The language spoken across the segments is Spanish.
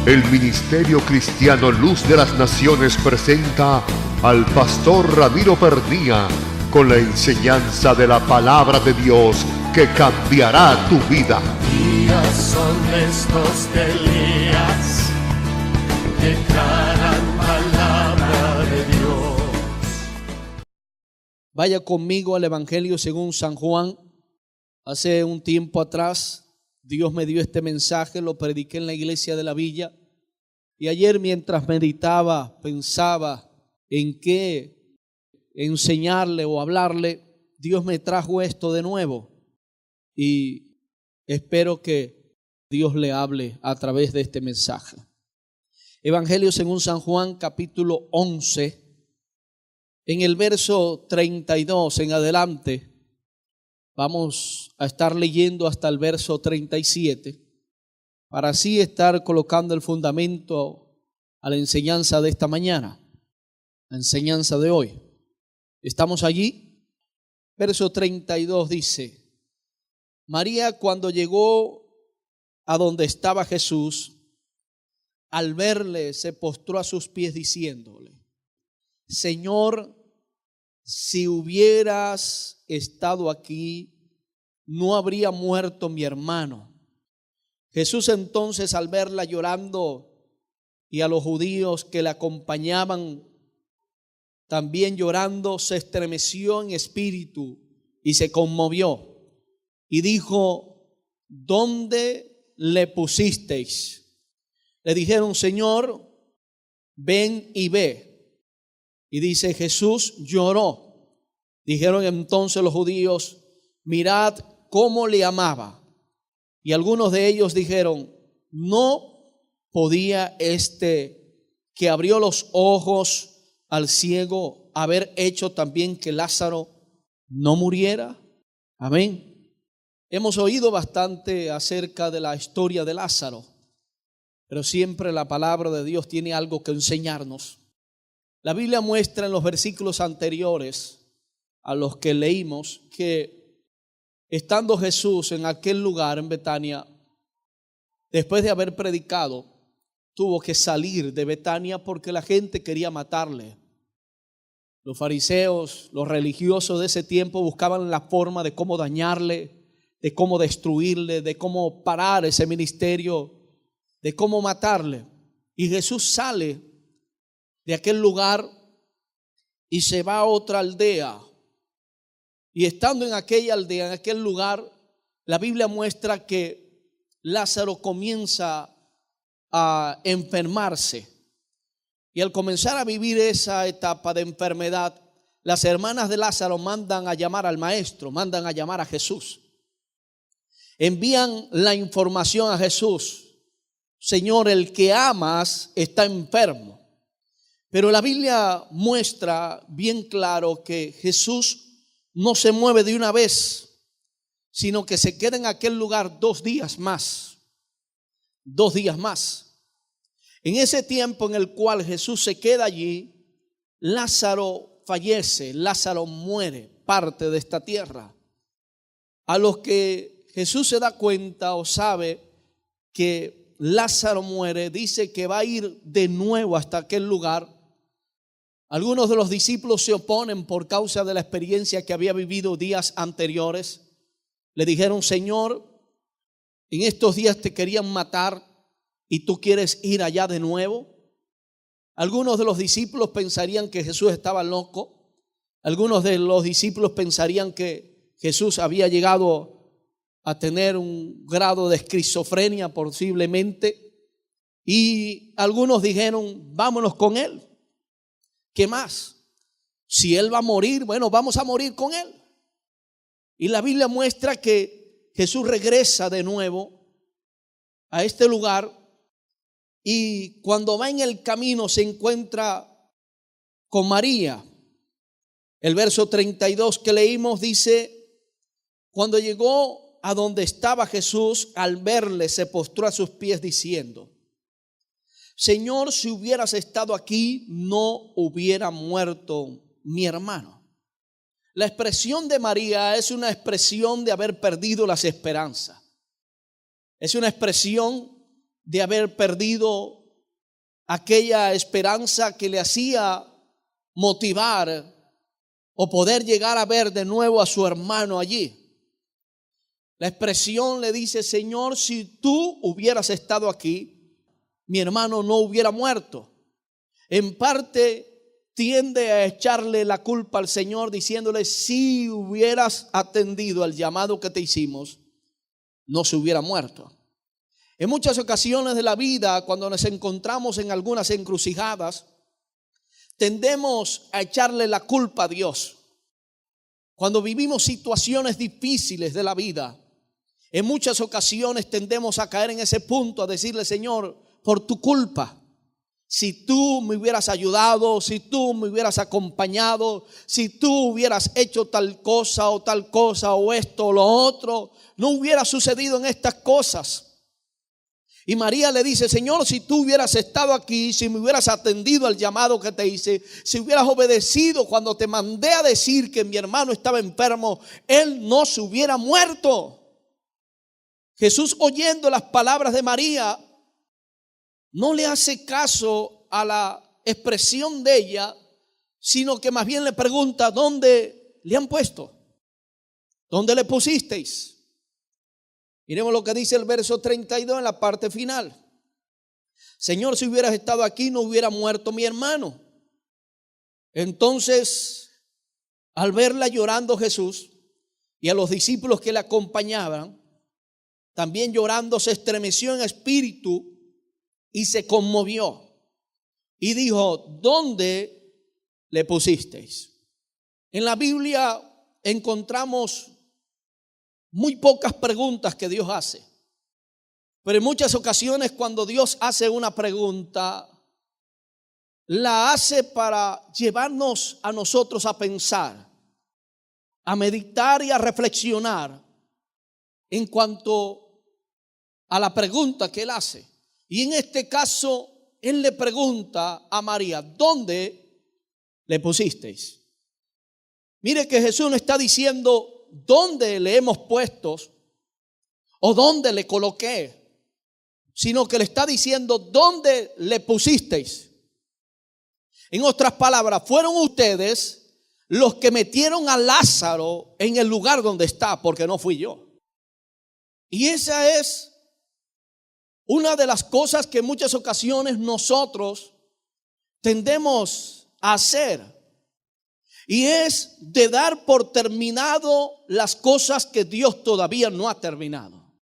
El Ministerio Cristiano Luz de las Naciones presenta al pastor Ramiro Pernía con la enseñanza de la palabra de Dios que cambiará tu vida. Días son estos que Elías declaran palabra de Dios. Vaya conmigo al Evangelio según San Juan. Hace un tiempo atrás Dios me dio este mensaje, lo prediqué en la iglesia de la villa. Y ayer mientras meditaba, pensaba en qué enseñarle o hablarle, Dios me trajo esto de nuevo. Y espero que Dios le hable a través de este mensaje. Evangelio según San Juan, capítulo 11, en el verso 32 en adelante. Vamos a estar leyendo hasta el verso 37 para así estar colocando el fundamento a la enseñanza de esta mañana, la enseñanza de hoy. ¿Estamos allí? Verso 32 dice: María, cuando llegó a donde estaba Jesús, al verle se postró a sus pies diciéndole: Señor, si hubieras estado aquí, no habría muerto mi hermano. Jesús entonces, al verla llorando y a los judíos que la acompañaban también llorando, se estremeció en espíritu y se conmovió y dijo: ¿Dónde le pusisteis? Le dijeron: Señor, ven y ve. Y dice: Jesús lloró. Dijeron entonces los judíos: mirad cómo le amaba. Y algunos de ellos dijeron: ¿no podía este que abrió los ojos al ciego haber hecho también que Lázaro no muriera? Amén. Hemos oído bastante acerca de la historia de Lázaro, pero siempre la palabra de Dios tiene algo que enseñarnos. La Biblia muestra en los versículos anteriores a los que leímos que estando Jesús en aquel lugar en Betania, después de haber predicado, tuvo que salir de Betania porque la gente quería matarle. Los fariseos, los religiosos de ese tiempo buscaban la forma de cómo dañarle, de cómo destruirle, de cómo parar ese ministerio, de cómo matarle. Y Jesús sale de aquel lugar y se va a otra aldea. Y estando en aquella aldea, en aquel lugar, la Biblia muestra que Lázaro comienza a enfermarse. Y al comenzar a vivir esa etapa de enfermedad, las hermanas de Lázaro mandan a llamar al maestro, mandan a llamar a Jesús. Envían la información a Jesús: Señor, el que amas está enfermo. Pero la Biblia muestra bien claro que Jesús no se mueve de una vez, sino que se queda en aquel lugar 2 días más. 2 días más. En ese tiempo en el cual Jesús se queda allí, Lázaro fallece, Lázaro muere, parte de esta tierra. A los que Jesús se da cuenta o sabe que Lázaro muere, dice que va a ir de nuevo hasta aquel lugar. Algunos de los discípulos se oponen por causa de la experiencia que había vivido días anteriores. Le dijeron: Señor, en estos días te querían matar y tú quieres ir allá de nuevo. Algunos de los discípulos pensarían que Jesús estaba loco. Algunos de los discípulos pensarían que Jesús había llegado a tener un grado de esquizofrenia posiblemente. Y algunos dijeron: vámonos con él. ¿Qué más? Si él va a morir, bueno, vamos a morir con él. Y la Biblia muestra que Jesús regresa de nuevo a este lugar y cuando va en el camino se encuentra con María. El verso 32 que leímos dice: cuando llegó a donde estaba Jesús, al verle se postró a sus pies diciendo: Señor, si hubieras estado aquí, no hubiera muerto mi hermano. La expresión de María es una expresión de haber perdido las esperanzas. Es una expresión de haber perdido aquella esperanza que le hacía motivar o poder llegar a ver de nuevo a su hermano allí. La expresión le dice: Señor, si tú hubieras estado aquí, mi hermano no hubiera muerto. En parte tiende a echarle la culpa al Señor diciéndole: si hubieras atendido al llamado que te hicimos, no se hubiera muerto. En muchas ocasiones de la vida, cuando nos encontramos en algunas encrucijadas, tendemos a echarle la culpa a Dios. Cuando vivimos situaciones difíciles de la vida, en muchas ocasiones tendemos a caer en ese punto, a decirle: Señor, por tu culpa, si tú me hubieras ayudado, si tú me hubieras acompañado, si tú hubieras hecho tal cosa o esto o lo otro, no hubiera sucedido en estas cosas. Y María le dice: Señor, si tú hubieras estado aquí, si me hubieras atendido al llamado que te hice, si hubieras obedecido cuando te mandé a decir que mi hermano estaba enfermo, él no se hubiera muerto. Jesús, oyendo las palabras de María, no le hace caso a la expresión de ella, sino que más bien le pregunta: ¿dónde le han puesto? ¿Dónde le pusisteis? Miremos lo que dice el verso 32 en la parte final. Señor, si hubieras estado aquí, no hubiera muerto mi hermano. Entonces, al verla llorando Jesús y a los discípulos que le acompañaban, también llorando, se estremeció en espíritu y se conmovió. Y dijo: ¿dónde le pusisteis? En la Biblia encontramos muy pocas preguntas que Dios hace. Pero en muchas ocasiones, cuando Dios hace una pregunta, la hace para llevarnos a nosotros a pensar, a meditar y a reflexionar en cuanto a la pregunta que Él hace. Y en este caso, Él le pregunta a María: ¿dónde le pusisteis? Mire que Jesús no está diciendo: ¿dónde le hemos puesto? ¿O dónde le coloqué? Sino que le está diciendo: ¿dónde le pusisteis? En otras palabras, fueron ustedes los que metieron a Lázaro en el lugar donde está, porque no fui yo. Y esa es una de las cosas que en muchas ocasiones nosotros tendemos a hacer. Y es de dar por terminado las cosas que Dios todavía no ha terminado.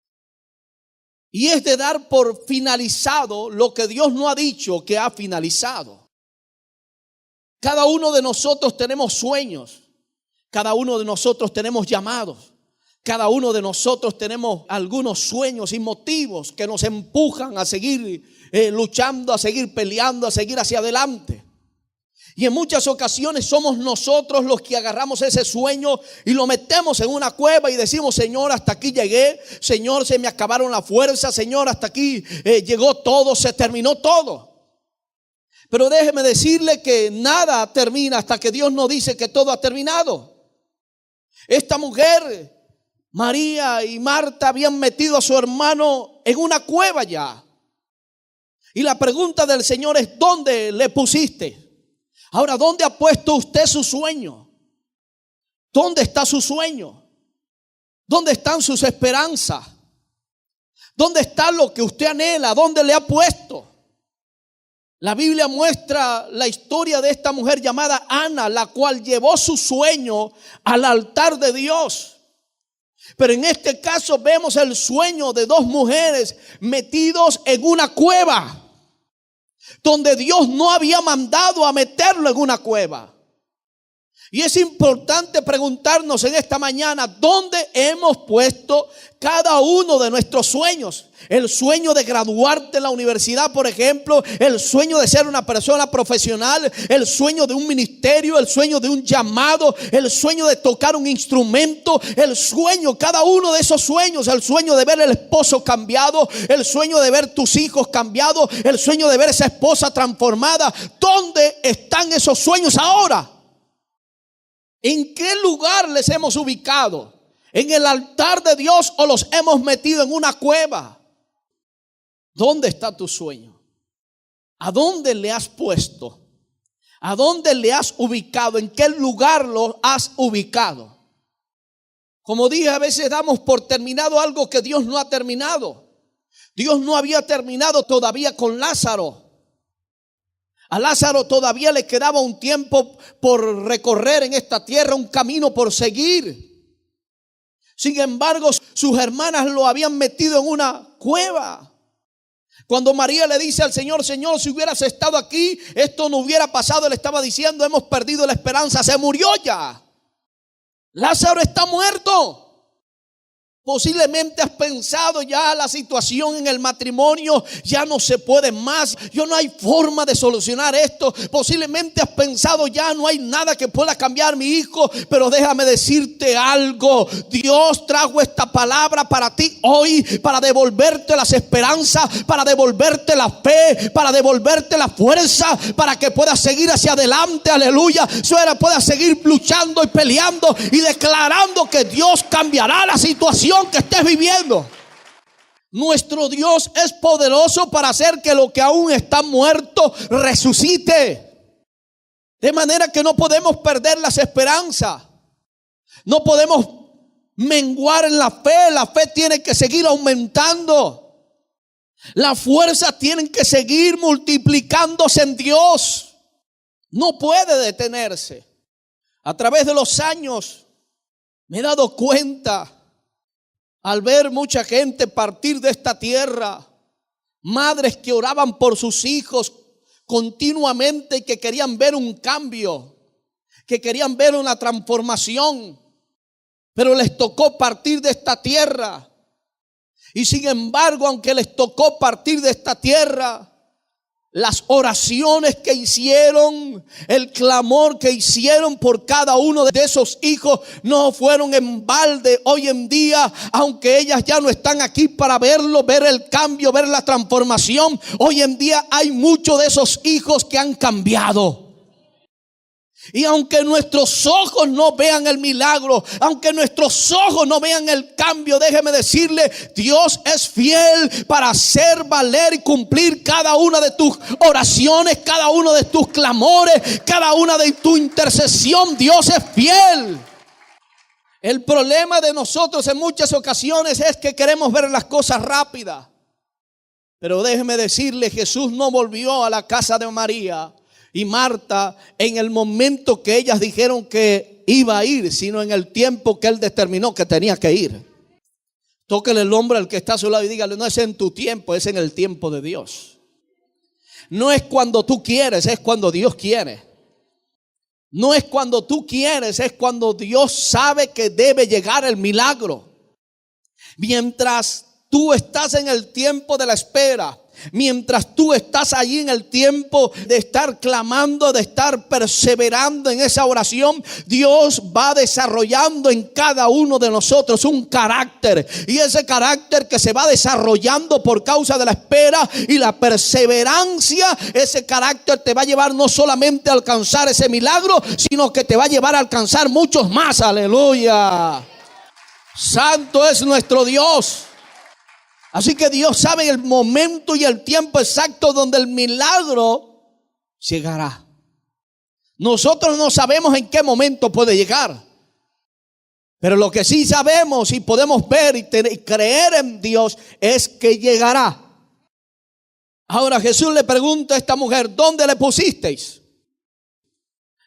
Y es de dar por finalizado lo que Dios no ha dicho que ha finalizado. Cada uno de nosotros tenemos sueños. Cada uno de nosotros tenemos llamados. Cada uno de nosotros tenemos algunos sueños y motivos que nos empujan a seguir luchando, a seguir peleando, a seguir hacia adelante. Y en muchas ocasiones somos nosotros los que agarramos ese sueño y lo metemos en una cueva y decimos: Señor, hasta aquí llegué. Señor, se me acabaron las fuerzas. Señor, hasta aquí llegó todo, se terminó todo. Pero déjeme decirle que nada termina hasta que Dios no dice que todo ha terminado. Esta mujer, María y Marta, habían metido a su hermano en una cueva ya. Y la pregunta del Señor es: ¿dónde le pusiste? Ahora, ¿dónde ha puesto usted su sueño? ¿Dónde está su sueño? ¿Dónde están sus esperanzas? ¿Dónde está lo que usted anhela? ¿Dónde le ha puesto? La Biblia muestra la historia de esta mujer llamada Ana, la cual llevó su sueño al altar de Dios. Pero en este caso vemos el sueño de dos mujeres metidos en una cueva, donde Dios no había mandado a meterlo en una cueva. Y es importante preguntarnos en esta mañana: ¿dónde hemos puesto cada uno de nuestros sueños? El sueño de graduarte en la universidad, por ejemplo, el sueño de ser una persona profesional, el sueño de un ministerio, el sueño de un llamado, el sueño de tocar un instrumento, el sueño, cada uno de esos sueños, el sueño de ver el esposo cambiado, el sueño de ver tus hijos cambiados, el sueño de ver esa esposa transformada. ¿Dónde están esos sueños ahora? ¿En qué lugar les hemos ubicado? ¿En el altar de Dios o los hemos metido en una cueva? ¿Dónde está tu sueño? ¿A dónde le has puesto? ¿A dónde le has ubicado? ¿En qué lugar lo has ubicado? Como dije, a veces damos por terminado algo que Dios no ha terminado. Dios no había terminado todavía con Lázaro. A Lázaro todavía le quedaba un tiempo por recorrer en esta tierra, un camino por seguir. Sin embargo, sus hermanas lo habían metido en una cueva. Cuando María le dice al Señor: Señor, si hubieras estado aquí, esto no hubiera pasado. Él estaba diciendo: hemos perdido la esperanza, se murió ya. Lázaro está muerto. Posiblemente has pensado: ya la situación en el matrimonio ya no se puede más, ya no hay forma de solucionar esto. Posiblemente has pensado: ya no hay nada que pueda cambiar mi hijo. Pero déjame decirte algo: Dios trajo esta palabra para ti hoy, para devolverte las esperanzas, para devolverte la fe, para devolverte la fuerza, para que puedas seguir hacia adelante. Aleluya. Puedas seguir luchando y peleando y declarando que Dios cambiará la situación que estés viviendo. Nuestro Dios es poderoso para hacer que lo que aún está muerto resucite. De manera que no podemos perder las esperanzas. No podemos menguar en la fe. La fe tiene que seguir aumentando. Las fuerzas tienen que seguir multiplicándose en Dios. No puede detenerse. A través de los años me he dado cuenta, al ver mucha gente partir de esta tierra, madres que oraban por sus hijos continuamente y que querían ver un cambio, que querían ver una transformación, pero les tocó partir de esta tierra. Y sin embargo, aunque les tocó partir de esta tierra, las oraciones que hicieron, el clamor que hicieron por cada uno de esos hijos no fueron en balde. Hoy en día, aunque ellas ya no están aquí para verlo, ver el cambio, ver la transformación, hoy en día hay muchos de esos hijos que han cambiado. Y aunque nuestros ojos no vean el milagro, aunque nuestros ojos no vean el cambio, déjeme decirle: Dios es fiel para hacer valer y cumplir cada una de tus oraciones, cada uno de tus clamores, cada una de tu intercesión. Dios es fiel. El problema de nosotros en muchas ocasiones es que queremos ver las cosas rápidas. Pero déjeme decirle, Jesús no volvió a la casa de María y Marta en el momento que ellas dijeron que iba a ir, sino en el tiempo que Él determinó que tenía que ir. Tóquele el hombro al que está a su lado y dígale: no es en tu tiempo, es en el tiempo de Dios. No es cuando tú quieres, es cuando Dios quiere. No es cuando tú quieres, es cuando Dios sabe que debe llegar el milagro. Mientras tú estás en el tiempo de la espera, mientras tú estás allí en el tiempo de estar clamando, de estar perseverando en esa oración, Dios va desarrollando en cada uno de nosotros un carácter. Y ese carácter que se va desarrollando por causa de la espera y la perseverancia, ese carácter te va a llevar no solamente a alcanzar ese milagro, sino que te va a llevar a alcanzar muchos más. Aleluya. Santo es nuestro Dios. Así que Dios sabe el momento y el tiempo exacto donde el milagro llegará. Nosotros no sabemos en qué momento puede llegar, pero lo que sí sabemos y podemos ver y creer en Dios es que llegará. Ahora Jesús le pregunta a esta mujer: ¿dónde le pusisteis?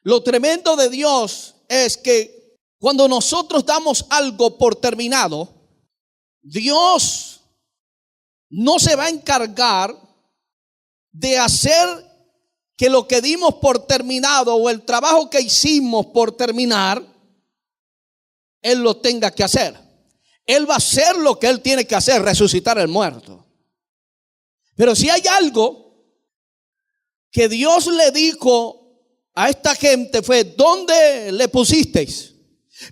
Lo tremendo de Dios es que cuando nosotros damos algo por terminado, Dios no se va a encargar de hacer que lo que dimos por terminado o el trabajo que hicimos por terminar, Él lo tenga que hacer. Él va a hacer lo que Él tiene que hacer: resucitar al muerto. Pero si hay algo que Dios le dijo a esta gente fue: ¿dónde le pusisteis?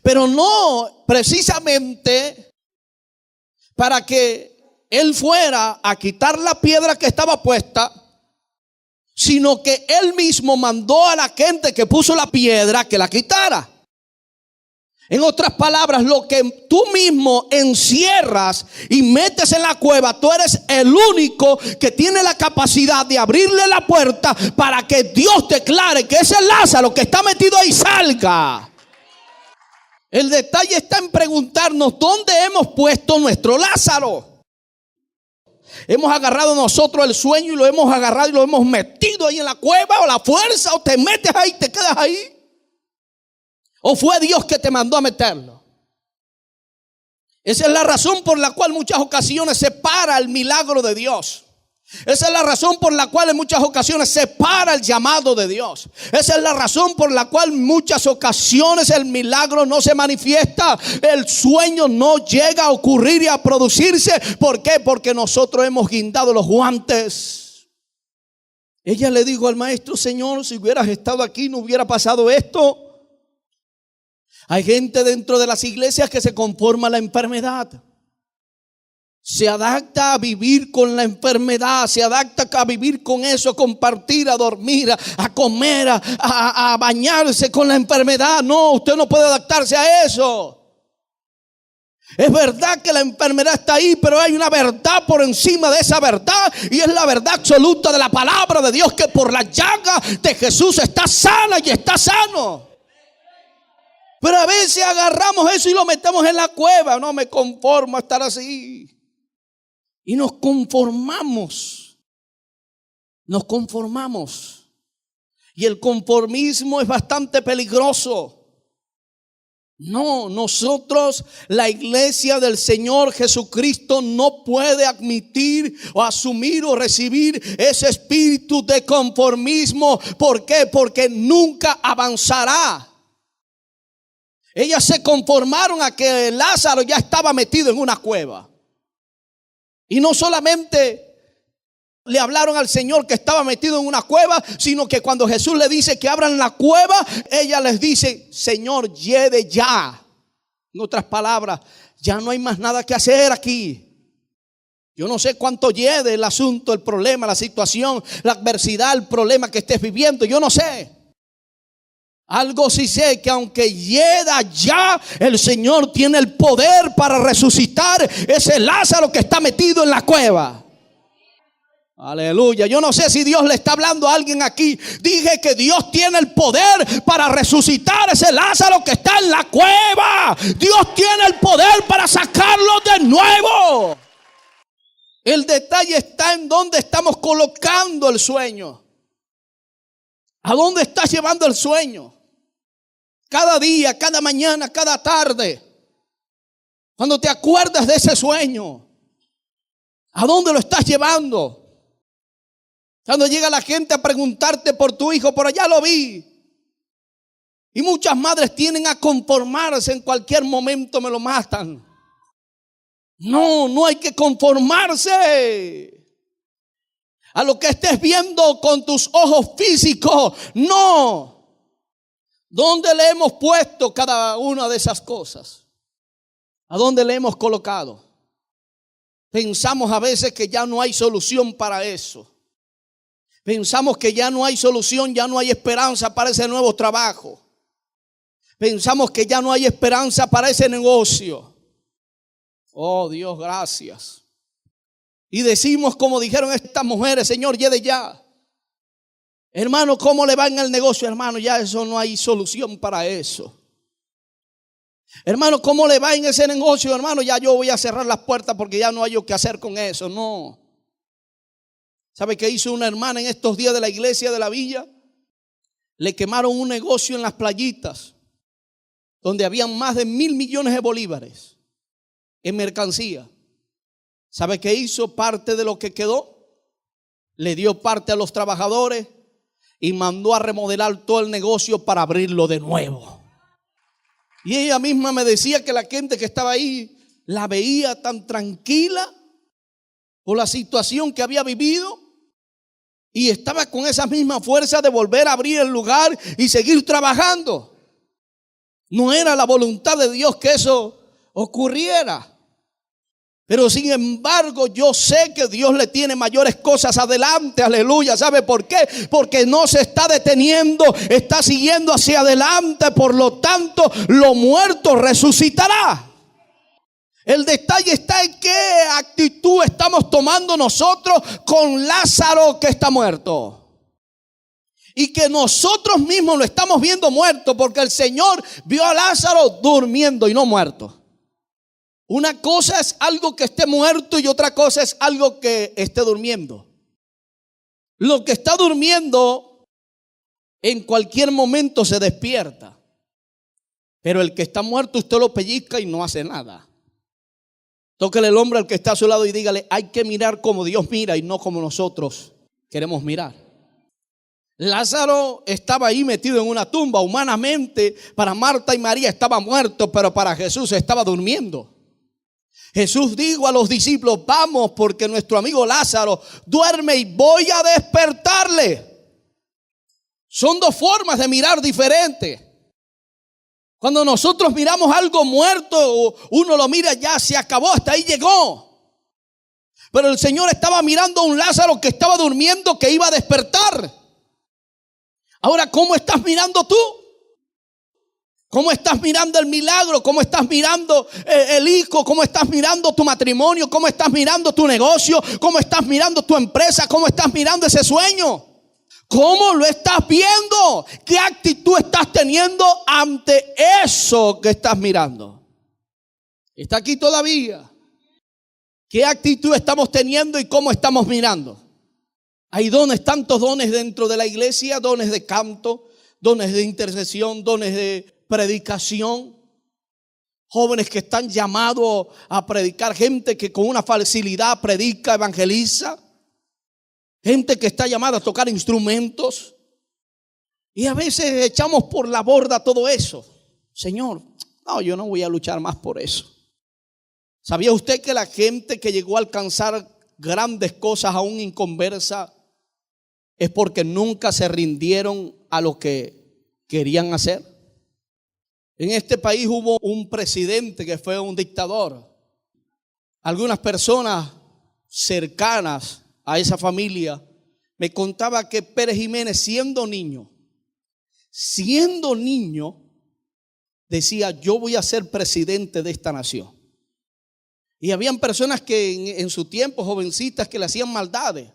Pero no precisamente para que Él fuera a quitar la piedra que estaba puesta, sino que Él mismo mandó a la gente que puso la piedra que la quitara. En otras palabras, lo que tú mismo encierras y metes en la cueva, tú eres el único que tiene la capacidad de abrirle la puerta para que Dios declare que ese Lázaro que está metido ahí salga. El detalle está en preguntarnos dónde hemos puesto nuestro Lázaro. Hemos agarrado nosotros el sueño y lo hemos agarrado y lo hemos metido ahí en la cueva, o la fuerza, o te metes ahí y te quedas ahí. ¿O fue Dios que te mandó a meterlo? Esa es la razón por la cual en muchas ocasiones se para el milagro de Dios. Esa es la razón por la cual en muchas ocasiones se para el llamado de Dios. Esa es la razón por la cual en muchas ocasiones el milagro no se manifiesta. El sueño no llega a ocurrir y a producirse. ¿Por qué? Porque nosotros hemos guindado los guantes. Ella le dijo al maestro: Señor, si hubieras estado aquí no hubiera pasado esto. Hay gente dentro de las iglesias que se conforma a la enfermedad. Se adapta a vivir con la enfermedad, se adapta a vivir con eso, a compartir, a dormir, a comer, a bañarse con la enfermedad. No, usted no puede adaptarse a eso. Es verdad que la enfermedad está ahí, pero hay una verdad por encima de esa verdad, y es la verdad absoluta de la palabra de Dios, que por la llaga de Jesús está sana y está sano. Pero a veces agarramos eso y lo metemos en la cueva. No me conformo a estar así. Y nos conformamos. Nos conformamos. Y el conformismo es bastante peligroso. No, nosotros, la iglesia del Señor Jesucristo, no puede admitir o asumir o recibir ese espíritu de conformismo. ¿Por qué? Porque nunca avanzará. Ellas se conformaron a que Lázaro ya estaba metido en una cueva. Y no solamente le hablaron al Señor que estaba metido en una cueva, sino que cuando Jesús le dice que abran la cueva, ella les dice: Señor, llegue ya. En otras palabras, ya no hay más nada que hacer aquí. Yo no sé cuánto lleve el asunto, el problema, la situación, la adversidad, el problema que estés viviendo. Yo no sé. Algo sí sé, que aunque hieda ya, el Señor tiene el poder para resucitar ese Lázaro que está metido en la cueva. Aleluya. Yo no sé si Dios le está hablando a alguien aquí. Dije que Dios tiene el poder para resucitar ese Lázaro que está en la cueva. Dios tiene el poder para sacarlo de nuevo. El detalle está en dónde estamos colocando el sueño. ¿A dónde estás llevando el sueño? Cada día, cada mañana, cada tarde. Cuando te acuerdas de ese sueño, ¿a dónde lo estás llevando? Cuando llega la gente a preguntarte por tu hijo: por allá lo vi. Y muchas madres tienden a conformarse. En cualquier momento me lo matan. No, no hay que conformarse a lo que estés viendo con tus ojos físicos. No. ¿Dónde le hemos puesto cada una de esas cosas? ¿A dónde le hemos colocado? Pensamos a veces que ya no hay solución para eso. Pensamos que ya no hay solución, ya no hay esperanza para ese nuevo trabajo. Pensamos que ya no hay esperanza para ese negocio. Oh Dios, gracias. Y decimos como dijeron estas mujeres: Señor, llegue ya. Hermano, ¿cómo le va en el negocio? Hermano, ya eso no hay solución para eso. Hermano, ¿cómo le va en ese negocio? Hermano, ya yo voy a cerrar las puertas porque ya no hay yo qué hacer con eso. No. ¿Sabe qué hizo una hermana en estos días de la iglesia de la villa? Le quemaron un negocio en las playitas, donde habían más de 1,000 millones de bolívares en mercancía. ¿Sabe qué hizo? Parte de lo que quedó, le dio parte a los trabajadores y mandó a remodelar todo el negocio para abrirlo de nuevo. Y ella misma me decía que la gente que estaba ahí la veía tan tranquila por la situación que había vivido, y estaba con esa misma fuerza de volver a abrir el lugar y seguir trabajando. No era la voluntad de Dios que eso ocurriera. Pero sin embargo, yo sé que Dios le tiene mayores cosas adelante. Aleluya. ¿Sabe por qué? Porque no se está deteniendo, está siguiendo hacia adelante. Por lo tanto, lo muerto resucitará. El detalle está en qué actitud estamos tomando nosotros con Lázaro que está muerto. Y que nosotros mismos lo estamos viendo muerto, porque el Señor vio a Lázaro durmiendo y no muerto. Una cosa es algo que esté muerto y otra cosa es algo que esté durmiendo. Lo que está durmiendo en cualquier momento se despierta. Pero el que está muerto usted lo pellizca y no hace nada. Tóquele el hombro al que está a su lado y dígale: hay que mirar como Dios mira y no como nosotros queremos mirar. Lázaro estaba ahí metido en una tumba. Humanamente, para Marta y María estaba muerto, pero para Jesús estaba durmiendo. Jesús dijo a los discípulos: vamos, porque nuestro amigo Lázaro duerme y voy a despertarle. Son dos formas de mirar diferentes. Cuando nosotros miramos algo muerto, uno lo mira, ya se acabó, hasta ahí llegó. Pero el Señor estaba mirando a un Lázaro que estaba durmiendo, que iba a despertar. Ahora, ¿cómo estás mirando tú? ¿Cómo estás mirando el milagro? ¿Cómo estás mirando el hijo? ¿Cómo estás mirando tu matrimonio? ¿Cómo estás mirando tu negocio? ¿Cómo estás mirando tu empresa? ¿Cómo estás mirando ese sueño? ¿Cómo lo estás viendo? ¿Qué actitud estás teniendo ante eso que estás mirando? ¿Está aquí todavía? ¿Qué actitud estamos teniendo y cómo estamos mirando? Hay dones, tantos dones dentro de la iglesia: dones de canto, dones de intercesión, dones de predicación. Jóvenes que están llamados a predicar, gente que con una facilidad predica, evangeliza. Gente que está llamada a tocar instrumentos. Y a veces echamos por la borda todo eso. Señor, no, yo no voy a luchar más por eso. ¿Sabía usted que la gente que llegó a alcanzar grandes cosas aún inconversa es porque nunca se rindieron a lo que querían hacer? En este país hubo un presidente que fue un dictador. Algunas personas cercanas a esa familia me contaba que Pérez Jiménez, siendo niño, decía: yo voy a ser presidente de esta nación. Y habían personas que en su tiempo, jovencitas, que le hacían maldades.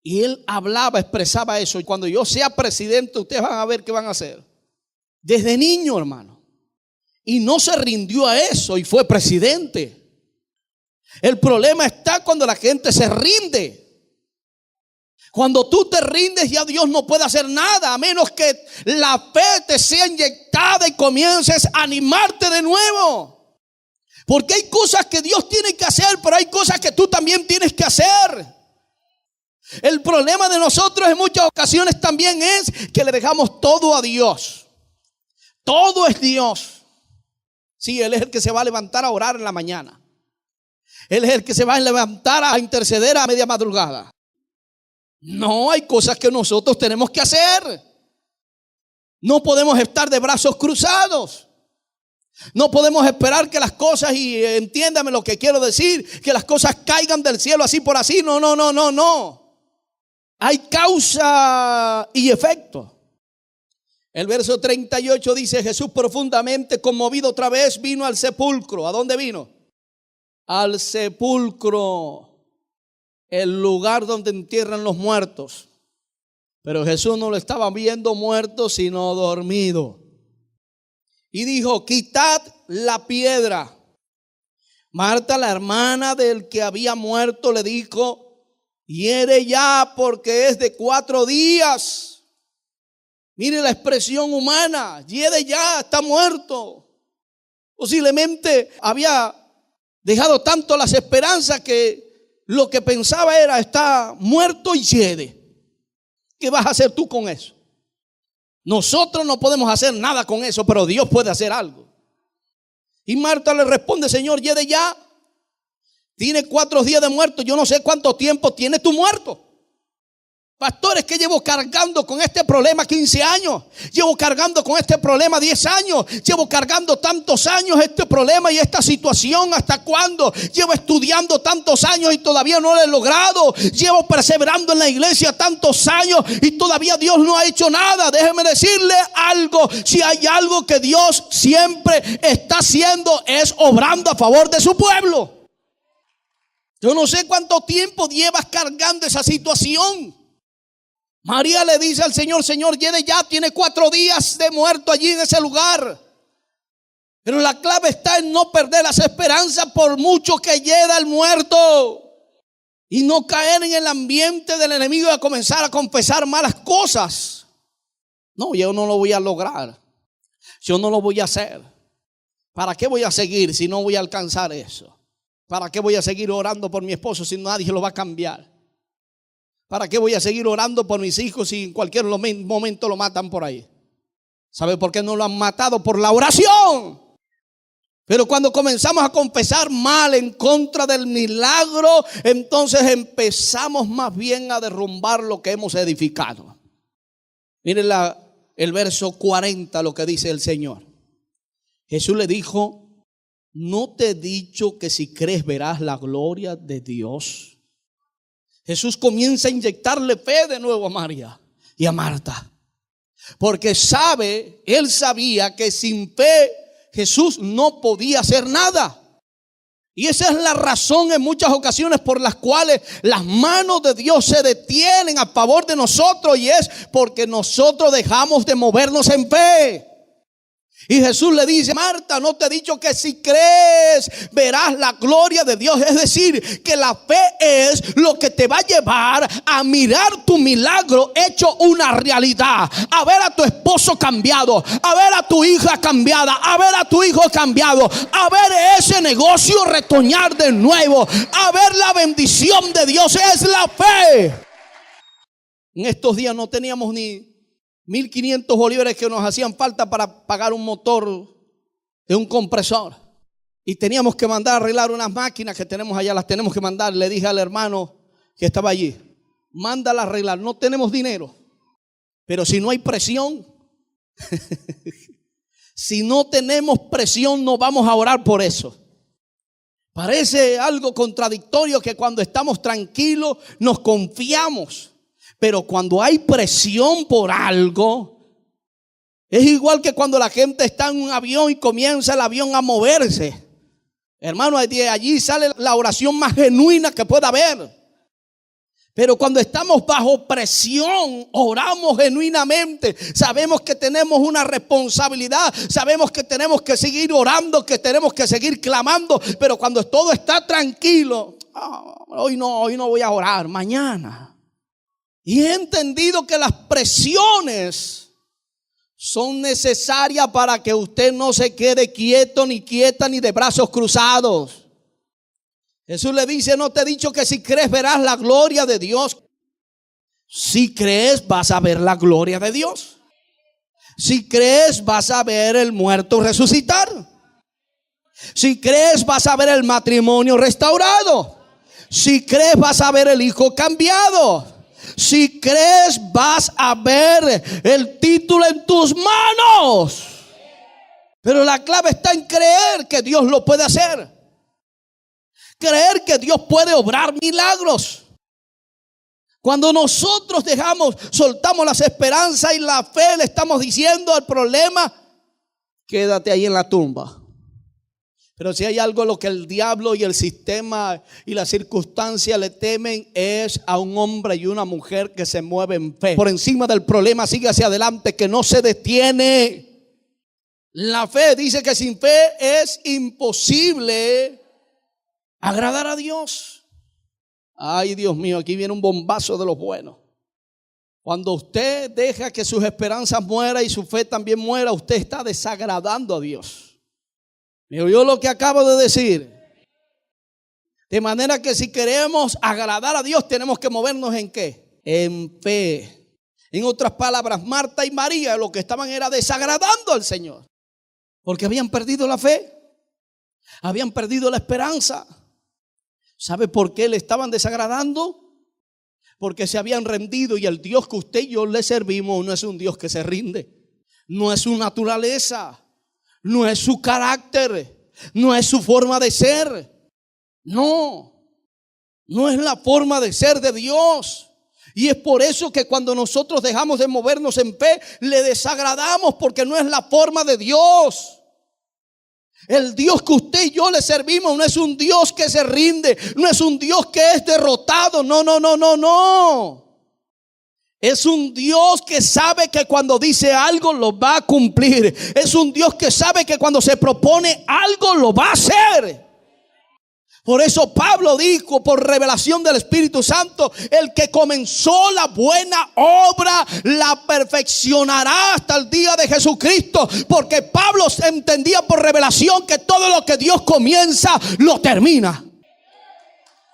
Y él hablaba, expresaba eso: y cuando yo sea presidente, ustedes van a ver qué van a hacer. Desde niño, hermano. Y no se rindió a eso y fue presidente. El problema está cuando la gente se rinde. Cuando tú te rindes, ya Dios no puede hacer nada, a menos que la fe te sea inyectada y comiences a animarte de nuevo. Porque hay cosas que Dios tiene que hacer, pero hay cosas que tú también tienes que hacer. El problema de nosotros en muchas ocasiones también es que le dejamos todo a Dios. Todo es Dios. Sí, Él es el que se va a levantar a orar en la mañana. Él es el que se va a levantar a interceder a media madrugada. No, hay cosas que nosotros tenemos que hacer. No podemos estar de brazos cruzados. No podemos esperar que las cosas, y entiéndame lo que quiero decir, que las cosas caigan del cielo así por así. No. Hay causa y efecto. El verso 38 dice: Jesús, profundamente conmovido otra vez, vino al sepulcro. ¿A dónde vino? Al sepulcro, el lugar donde entierran los muertos. Pero Jesús no lo estaba viendo muerto, sino dormido. Y dijo: quitad la piedra. Marta, la hermana del que había muerto, le dijo: hiere ya, porque es de 4 días. Mire la expresión humana: hiere ya, está muerto. Posiblemente había dejado tanto las esperanzas que lo que pensaba era: está muerto y hiede. ¿Qué vas a hacer tú con eso? Nosotros no podemos hacer nada con eso, pero Dios puede hacer algo. Y Marta le responde: Señor, hiede ya. Tiene 4 días de muerto. Yo no sé cuánto tiempo tiene tu muerto. Pastores, que llevo cargando con este problema 15 años, llevo cargando con este problema 10 años, llevo cargando tantos años este problema y esta situación. ¿Hasta cuándo? Llevo estudiando tantos años y todavía no lo he logrado. Llevo perseverando en la iglesia tantos años y todavía Dios no ha hecho nada. Déjeme decirle algo: si hay algo que Dios siempre está haciendo, es obrando a favor de su pueblo. Yo no sé cuánto tiempo llevas cargando esa situación. María le dice al Señor: Señor, ya tiene 4 días de muerto allí en ese lugar. Pero la clave está en no perder las esperanzas por mucho que llegue el muerto. Y no caer en el ambiente del enemigo y a comenzar a confesar malas cosas. No, yo no lo voy a lograr. Yo no lo voy a hacer. ¿Para qué voy a seguir si no voy a alcanzar eso? ¿Para qué voy a seguir orando por mi esposo si nadie lo va a cambiar? ¿Para qué voy a seguir orando por mis hijos si en cualquier momento lo matan por ahí? ¿Sabe por qué no lo han matado? Por la oración. Pero cuando comenzamos a confesar mal en contra del milagro, entonces empezamos más bien a derrumbar lo que hemos edificado. Miren el verso 40, lo que dice el Señor. Jesús le dijo: ¿no te he dicho que si crees verás la gloria de Dios? Jesús comienza a inyectarle fe de nuevo a María y a Marta, porque él sabía que sin fe Jesús no podía hacer nada. Y esa es la razón en muchas ocasiones por las cuales las manos de Dios se detienen a favor de nosotros, y es porque nosotros dejamos de movernos en fe. Y Jesús le dice: Marta, ¿no te he dicho que si crees verás la gloria de Dios? Es decir, que la fe es lo que te va a llevar a mirar tu milagro hecho una realidad, a ver a tu esposo cambiado, a ver a tu hija cambiada, a ver a tu hijo cambiado, a ver ese negocio retoñar de nuevo, a ver la bendición de Dios. Es la fe. En estos días no teníamos ni 1,500 bolívares que nos hacían falta para pagar un motor de un compresor. Y teníamos que mandar a arreglar unas máquinas que tenemos allá, las tenemos que mandar. Le dije al hermano que estaba allí: mándala a arreglar. No tenemos dinero, pero si no hay presión, si no tenemos presión, no vamos a orar por eso. Parece algo contradictorio que cuando estamos tranquilos nos confiamos. Pero cuando hay presión por algo, es igual que cuando la gente está en un avión y comienza el avión a moverse. Hermano, de allí sale la oración más genuina que pueda haber. Pero cuando estamos bajo presión, oramos genuinamente. Sabemos que tenemos una responsabilidad. Sabemos que tenemos que seguir orando, que tenemos que seguir clamando. Pero cuando todo está tranquilo, hoy no voy a orar, mañana. Y he entendido que las presiones son necesarias para que usted no se quede quieto, ni quieta, ni de brazos cruzados. Jesús le dice: ¿no te he dicho que si crees verás la gloria de Dios? Si crees vas a ver la gloria de Dios. Si crees vas a ver el muerto resucitar. Si crees vas a ver el matrimonio restaurado. Si crees vas a ver el hijo cambiado. Si crees vas a ver el título en tus manos. Pero la clave está en creer que Dios lo puede hacer. Creer que Dios puede obrar milagros. Cuando nosotros soltamos las esperanzas y la fe, le estamos diciendo al problema: quédate ahí en la tumba. Pero si hay algo a lo que el diablo y el sistema y la circunstancia le temen, es a un hombre y una mujer que se mueven en fe. Por encima del problema sigue hacia adelante, que no se detiene. La fe dice que sin fe es imposible agradar a Dios. Ay, Dios mío, aquí viene un bombazo de los buenos. Cuando usted deja que sus esperanzas mueran y su fe también muera, usted está desagradando a Dios. ¿Me oyó lo que acabo de decir? De manera que si queremos agradar a Dios, tenemos que movernos ¿en qué? En fe. En otras palabras, Marta y María lo que estaban era desagradando al Señor, porque habían perdido la fe, habían perdido la esperanza. ¿Sabe por qué le estaban desagradando? porque se habían rendido, y el Dios que usted y yo le servimos no es un Dios que se rinde. No es su naturaleza, no es su carácter, no es su forma de ser. No es la forma de ser de Dios. Y es por eso que cuando nosotros dejamos de movernos en fe, le desagradamos, porque no es la forma de Dios. El Dios que usted y yo le servimos no es un Dios que se rinde, no es un Dios que es derrotado. No. Es un Dios que sabe que cuando dice algo lo va a cumplir. Es un Dios que sabe que cuando se propone algo lo va a hacer. Por eso Pablo dijo, por revelación del Espíritu Santo, el que comenzó la buena obra la perfeccionará hasta el día de Jesucristo. Porque Pablo entendía por revelación que todo lo que Dios comienza lo termina.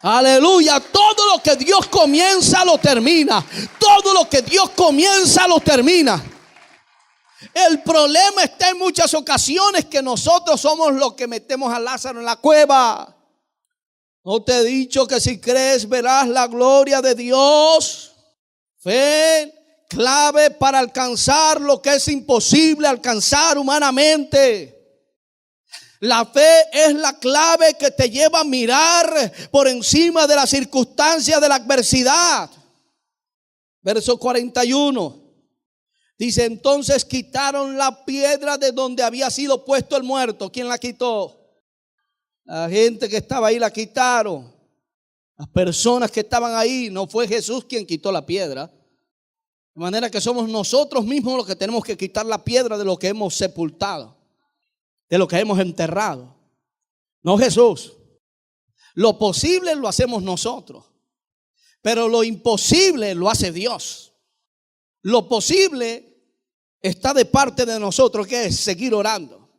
Aleluya, todo lo que Dios comienza lo termina. Todo lo que Dios comienza lo termina. El problema está en muchas ocasiones que nosotros somos los que metemos a Lázaro en la cueva. ¿No te he dicho que si crees verás la gloria de Dios? Fe, clave para alcanzar lo que es imposible alcanzar humanamente. La fe es la clave que te lleva a mirar por encima de las circunstancias de la adversidad. Verso 41. Dice, entonces quitaron la piedra de donde había sido puesto el muerto. ¿Quién la quitó? La gente que estaba ahí la quitaron. Las personas que estaban ahí. No fue Jesús quien quitó la piedra. De manera que somos nosotros mismos los que tenemos que quitar la piedra de lo que hemos sepultado, de lo que hemos enterrado. No Jesús. Lo posible lo hacemos nosotros, pero lo imposible lo hace Dios. Lo posible está de parte de nosotros, que es seguir orando,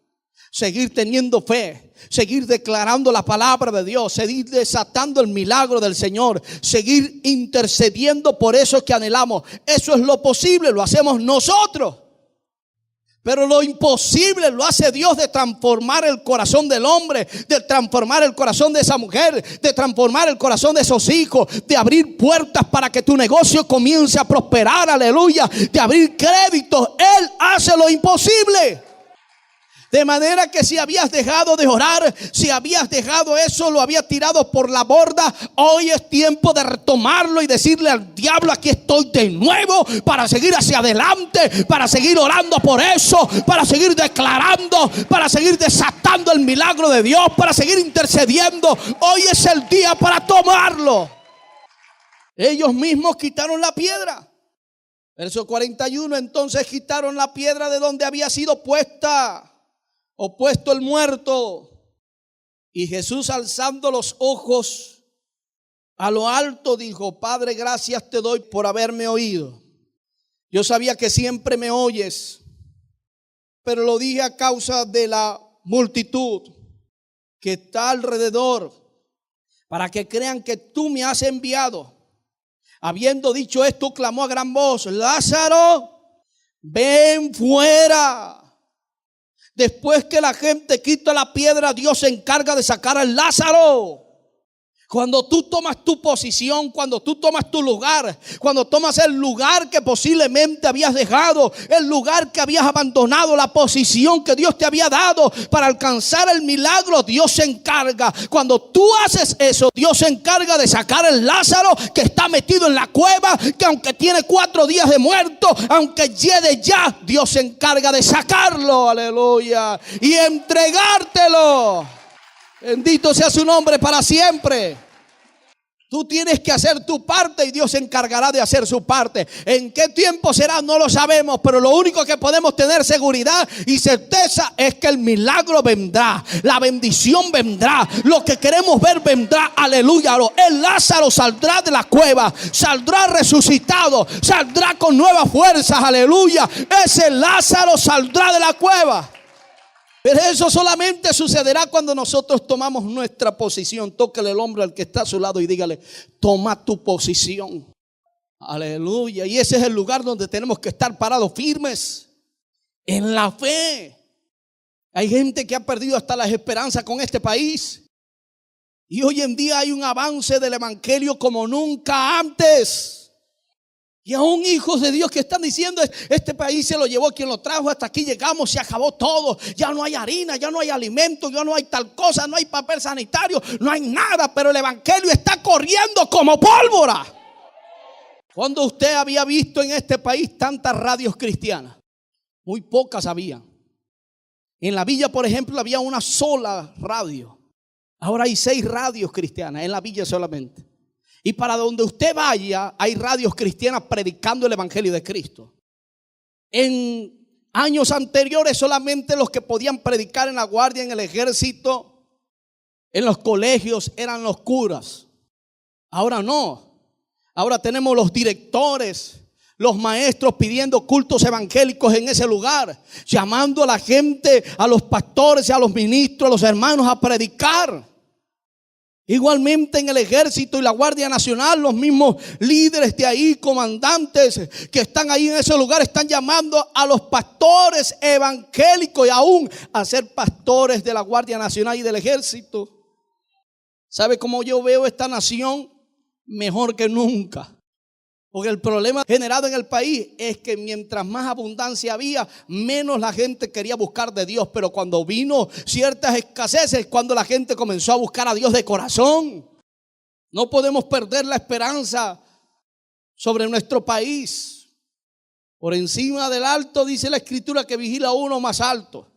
seguir teniendo fe, seguir declarando la palabra de Dios, seguir desatando el milagro del Señor, seguir intercediendo por eso que anhelamos. Eso es lo posible, lo hacemos nosotros. Pero lo imposible lo hace Dios, de transformar el corazón del hombre, de transformar el corazón de esa mujer, de transformar el corazón de esos hijos, de abrir puertas para que tu negocio comience a prosperar, aleluya, de abrir créditos. Él hace lo imposible. De manera que si habías dejado de orar, si habías dejado eso, lo habías tirado por la borda, hoy es tiempo de retomarlo y decirle al diablo, aquí estoy de nuevo para seguir hacia adelante, para seguir orando por eso, para seguir declarando, para seguir desatando el milagro de Dios, para seguir intercediendo. Hoy es el día para tomarlo. Ellos mismos quitaron la piedra. Verso 41, entonces quitaron la piedra de donde había sido puesta o puesto el muerto. Y Jesús, alzando los ojos a lo alto, dijo, Padre, gracias te doy por haberme oído. Yo sabía que siempre me oyes, pero lo dije a causa de la multitud que está alrededor, para que crean que tú me has enviado. Habiendo dicho esto, clamó a gran voz, Lázaro, ven fuera. Después que la gente quita la piedra, Dios se encarga de sacar al Lázaro. Cuando tú tomas tu posición, cuando tú tomas tu lugar, cuando tomas el lugar que posiblemente habías dejado, el lugar que habías abandonado, la posición que Dios te había dado para alcanzar el milagro, Dios se encarga. Cuando tú haces eso, Dios se encarga de sacar al Lázaro que está metido en la cueva, que aunque tiene 4 días de muerto, aunque llegue ya, Dios se encarga de sacarlo, aleluya, y entregártelo. Bendito sea su nombre para siempre. Tú tienes que hacer tu parte y Dios se encargará de hacer su parte. ¿En qué tiempo será? No lo sabemos, pero lo único que podemos tener seguridad y certeza es que el milagro vendrá, la bendición vendrá, lo que queremos ver vendrá, aleluya. El Lázaro saldrá de la cueva, saldrá resucitado, saldrá con nuevas fuerzas, aleluya. Ese Lázaro saldrá de la cueva. Pero eso solamente sucederá cuando nosotros tomamos nuestra posición. Tóquele el hombro al que está a su lado y dígale, toma tu posición. Aleluya. Y ese es el lugar donde tenemos que estar parados firmes en la fe. Hay gente que ha perdido hasta las esperanzas con este país. Y hoy en día hay un avance del evangelio como nunca antes. Y aún hijos de Dios que están diciendo: este país se lo llevó quien lo trajo, hasta aquí llegamos, se acabó todo, ya no hay harina, ya no hay alimento, ya no hay tal cosa, no hay papel sanitario, no hay nada. Pero el evangelio está corriendo como pólvora. ¿Cuándo usted había visto en este país tantas radios cristianas? Muy pocas había. En la villa, por ejemplo, había una sola radio. Ahora hay 6 radios cristianas en la villa solamente. Y para donde usted vaya, hay radios cristianas predicando el evangelio de Cristo. En años anteriores, solamente los que podían predicar en la guardia, en el ejército, en los colegios, eran los curas. Ahora no. Ahora tenemos los directores, los maestros pidiendo cultos evangélicos en ese lugar, llamando a la gente, a los pastores y a los ministros, a los hermanos a predicar. Igualmente en el ejército y la Guardia Nacional, los mismos líderes de ahí, comandantes que están ahí en ese lugar, están llamando a los pastores evangélicos y aún a ser pastores de la Guardia Nacional y del ejército. ¿Sabe cómo yo veo esta nación? Mejor que nunca. Porque el problema generado en el país es que mientras más abundancia había, menos la gente quería buscar de Dios. Pero cuando vino ciertas escaseces, cuando la gente comenzó a buscar a Dios de corazón. No podemos perder la esperanza sobre nuestro país. Por encima del alto dice la Escritura que vigila uno más alto.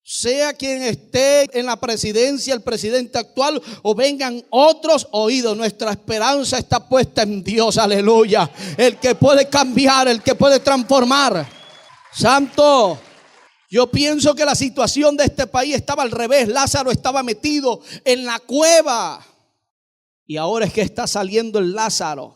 Sea quien esté en la presidencia, el presidente actual, o vengan otros oídos, nuestra esperanza está puesta en Dios, aleluya. El que puede cambiar, el que puede transformar. Santo, yo pienso que la situación de este país estaba al revés. Lázaro estaba metido en la cueva y ahora es que está saliendo el Lázaro.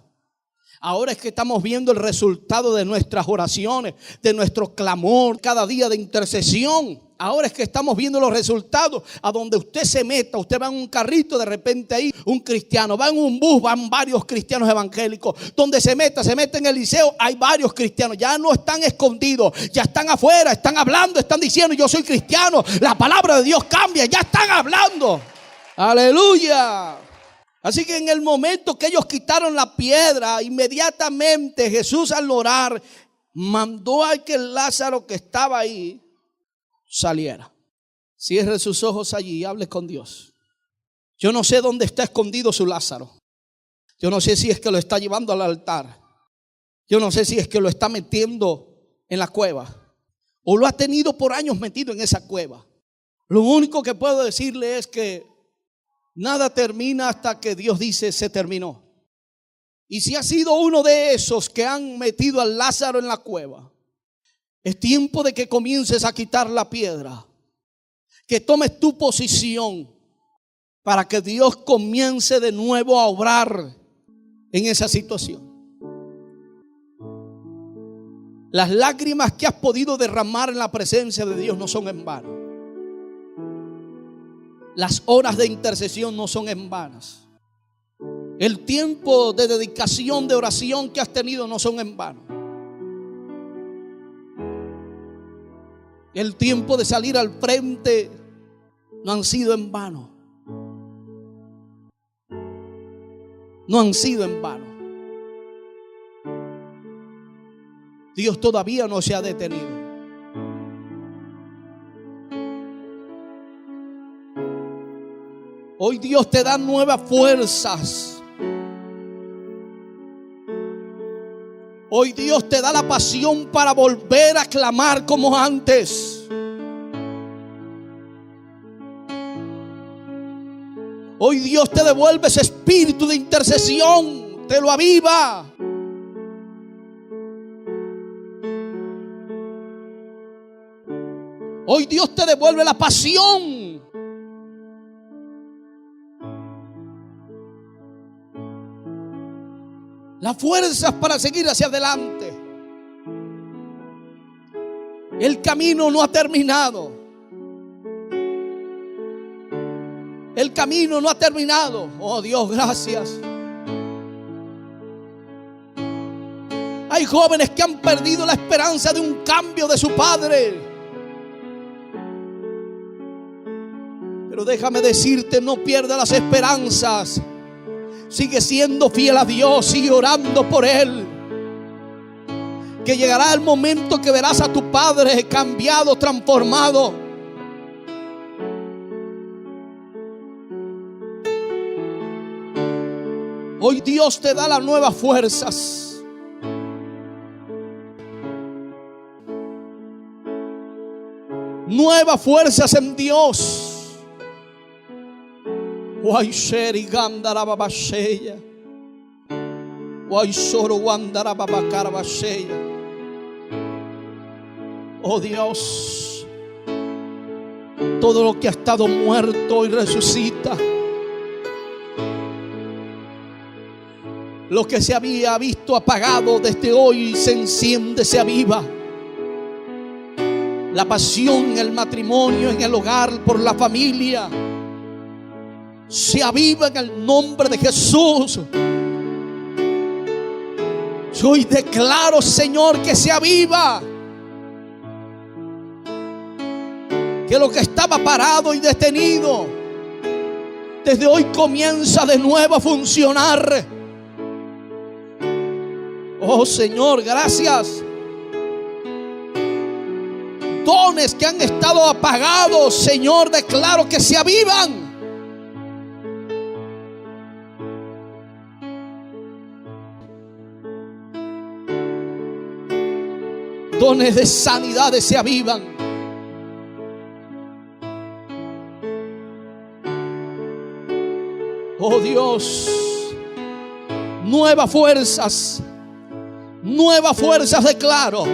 Ahora es que estamos viendo el resultado de nuestras oraciones, de nuestro clamor cada día de intercesión. Ahora es que estamos viendo los resultados. A donde usted se meta, usted va en un carrito, de repente ahí un cristiano, va en un bus, van varios cristianos evangélicos. Donde se meta en el liceo, hay varios cristianos. Ya no están escondidos, ya están afuera, están hablando, están diciendo: yo soy cristiano, la palabra de Dios cambia, ya están hablando. Aleluya. Así que en el momento que ellos quitaron la piedra, inmediatamente Jesús, al orar, mandó a que el Lázaro que estaba ahí saliera. Cierre sus ojos allí y hable con Dios. Yo no sé dónde está escondido su Lázaro. Yo no sé si es que lo está llevando al altar. Yo no sé si es que lo está metiendo en la cueva, o lo ha tenido por años metido en esa cueva. Lo único que puedo decirle es que nada termina hasta que Dios dice: se terminó. Y si has sido uno de esos que han metido al Lázaro en la cueva, es tiempo de que comiences a quitar la piedra, que tomes tu posición para que Dios comience de nuevo a obrar en esa situación. Las lágrimas que has podido derramar en la presencia de Dios no son en vano. Las horas de intercesión no son en vanas. El tiempo de dedicación, de oración que has tenido no son en vano. El tiempo de salir al frente no han sido en vano. No han sido en vano. Dios todavía no se ha detenido. Hoy Dios te da nuevas fuerzas. Hoy Dios te da la pasión para volver a clamar como antes. Hoy Dios te devuelve ese espíritu de intercesión, te lo aviva. Hoy Dios te devuelve la pasión. Las fuerzas para seguir hacia adelante. El camino no ha terminado. El camino no ha terminado. Oh Dios, gracias. Hay jóvenes que han perdido la esperanza de un cambio de su padre. Pero déjame decirte, no pierdas las esperanzas. Sigue siendo fiel a Dios, sigue orando por Él. que llegará el momento que verás a tu Padre cambiado, transformado. Hoy Dios te da las nuevas fuerzas. Nuevas fuerzas en Dios. Oh Dios, todo lo que ha estado muerto hoy resucita. Lo que se había visto apagado desde hoy se enciende, se aviva. La pasión en el matrimonio, en el hogar, por la familia, se aviva en el nombre de Jesús. Yo hoy declaro, Señor, que se aviva. Que lo que estaba parado y detenido, desde hoy comienza de nuevo a funcionar. Oh Señor, gracias. Dones que han estado apagados, Señor, declaro que se avivan. Dones de sanidades se avivan. Oh Dios, nuevas fuerzas. Nuevas fuerzas declaro.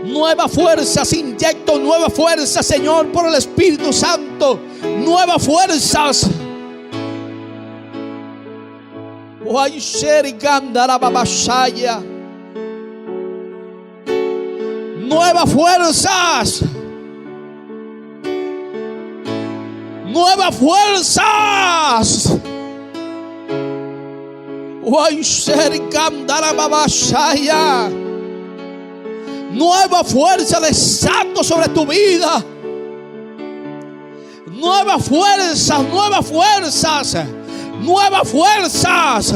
Nuevas fuerzas inyecto. Nuevas fuerzas, Señor, por el Espíritu Santo. Nuevas fuerzas. Nuevas fuerzas. Nuevas fuerzas. Nueva fuerza desato sobre tu vida. Nuevas fuerzas, nuevas fuerzas, nuevas fuerzas.